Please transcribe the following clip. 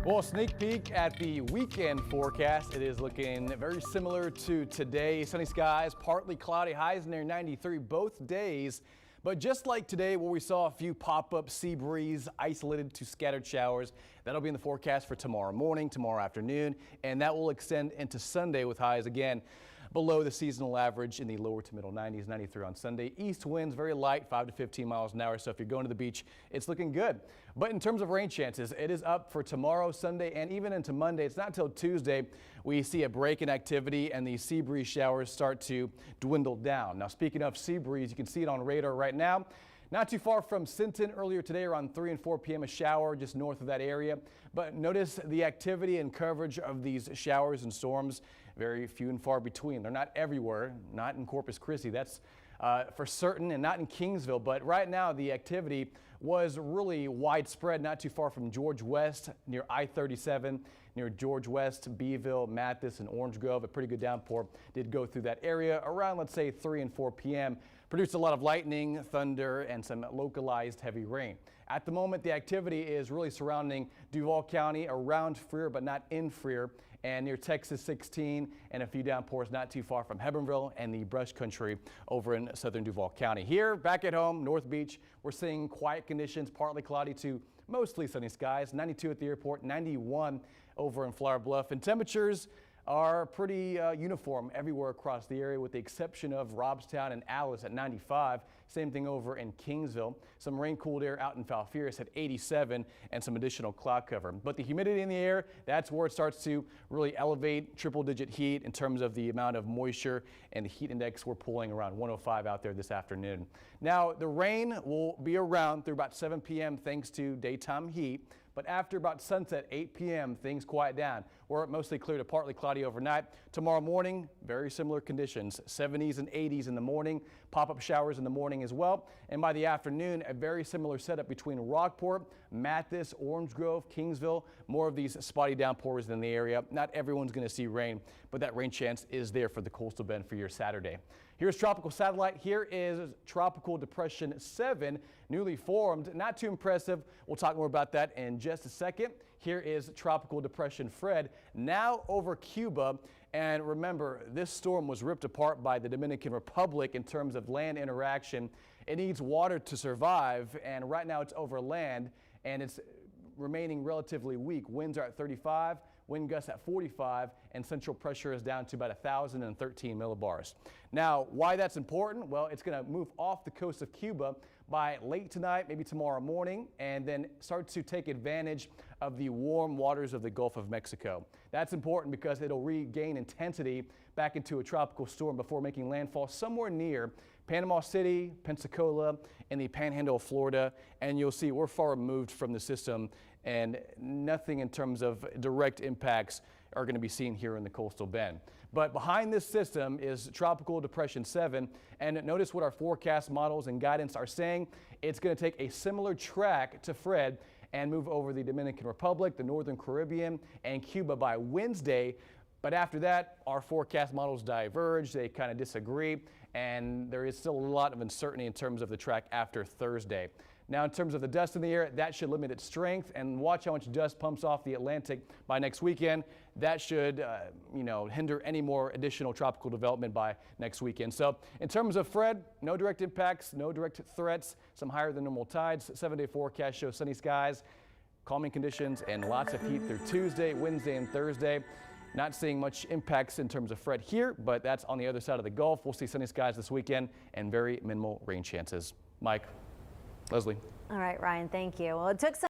Well, a sneak peek at the weekend forecast. It is looking very similar to today. Sunny skies, partly cloudy, highs near 93 both days. But just like today, where we saw a few pop-up sea breeze isolated to scattered showers, that'll be in the forecast for tomorrow morning, tomorrow afternoon, and that will extend into Sunday with highs again below the seasonal average in the lower to middle 90s, 93 on Sunday. East winds very light, 5 to 15 miles an hour. So if you're going to the beach, it's looking good. But in terms of rain chances, it is up for tomorrow, Sunday, and even into Monday. It's not until Tuesday we see a break in activity and the sea breeze showers start to dwindle down. Now, speaking of sea breeze, you can see it on radar right now. Not too far from Sinton earlier today around 3 and 4 p.m. a shower just north of that area. But notice the activity and coverage of these showers and storms, very few and far between. They're not everywhere, not in Corpus Christi. That's for certain, and not in Kingsville. But right now the activity was really widespread, not too far from George West near I-37, near George West, Beeville, Mathis, and Orange Grove. A pretty good downpour did go through that area around, let's say, 3 and 4 p.m. Produced a lot of lightning, thunder, and some localized heavy rain. At the moment, the activity is really surrounding Duval County, around Freer, but not in Freer, and near Texas 16, and a few downpours not too far from Hebbronville and the brush country over in southern Duval County. Here, back at home, North Beach, we're seeing quiet conditions, partly cloudy to mostly sunny skies. 92 at the airport, 91 over in Flower Bluff, and temperatures are pretty uniform everywhere across the area with the exception of Robstown and Alice at 95. Same thing over in Kingsville. Some rain cooled air out in Falfurrias at 87 and some additional cloud cover. But the humidity in the air, that's where it starts to really elevate triple-digit heat in terms of the amount of moisture, and the heat index we're pulling around 105 out there this afternoon. Now, the rain will be around through about 7 p.m. thanks to daytime heat. But after about sunset, 8 p.m., things quiet down. We're mostly clear to partly cloudy overnight. Tomorrow morning, very similar conditions, 70s and 80s in the morning, pop-up showers in the morning as well. And by the afternoon, a very similar setup between Rockport, Mathis, Orange Grove, Kingsville, more of these spotty downpours in the area. Not everyone's going to see rain, but that rain chance is there for the coastal bend for your Saturday. Here's Tropical Satellite. Here is Tropical Depression 7, newly formed. Not too impressive. We'll talk more about that in just a second. Here is Tropical Depression Fred, now over Cuba. And remember, this storm was ripped apart by the Dominican Republic in terms of land interaction. It needs water to survive, and right now it's over land, and it's remaining relatively weak. Winds are at 35, wind gusts at 45, and central pressure is down to about 1,013 millibars. Now, why that's important? Well, it's going to move off the coast of Cuba by late tonight, maybe tomorrow morning, and then start to take advantage of the warm waters of the Gulf of Mexico. That's important because it'll regain intensity back into a tropical storm before making landfall somewhere near Panama City, Pensacola, and the Panhandle of Florida. And you'll see we're far removed from the system, and nothing in terms of direct impacts are going to be seen here in the coastal bend. But behind this system is Tropical Depression 7, and notice what our forecast models and guidance are saying. It's going to take a similar track to Fred and move over the Dominican Republic, the Northern Caribbean, and Cuba by Wednesday. But after that, our forecast models diverge, they kind of disagree, and there is still a lot of uncertainty in terms of the track after Thursday. Now, in terms of the dust in the air, that should limit its strength, and watch how much dust pumps off the Atlantic by next weekend. That should, hinder any more additional tropical development by next weekend. So, in terms of Fred, no direct impacts, no direct threats, some higher than normal tides. 7-day forecast shows sunny skies, calming conditions, and lots of heat through Tuesday, Wednesday, and Thursday. Not seeing much impacts in terms of Fred here, but that's on the other side of the Gulf. We'll see sunny skies this weekend and very minimal rain chances. Mike. Leslie. All right, Ryan, thank you. Well, it took some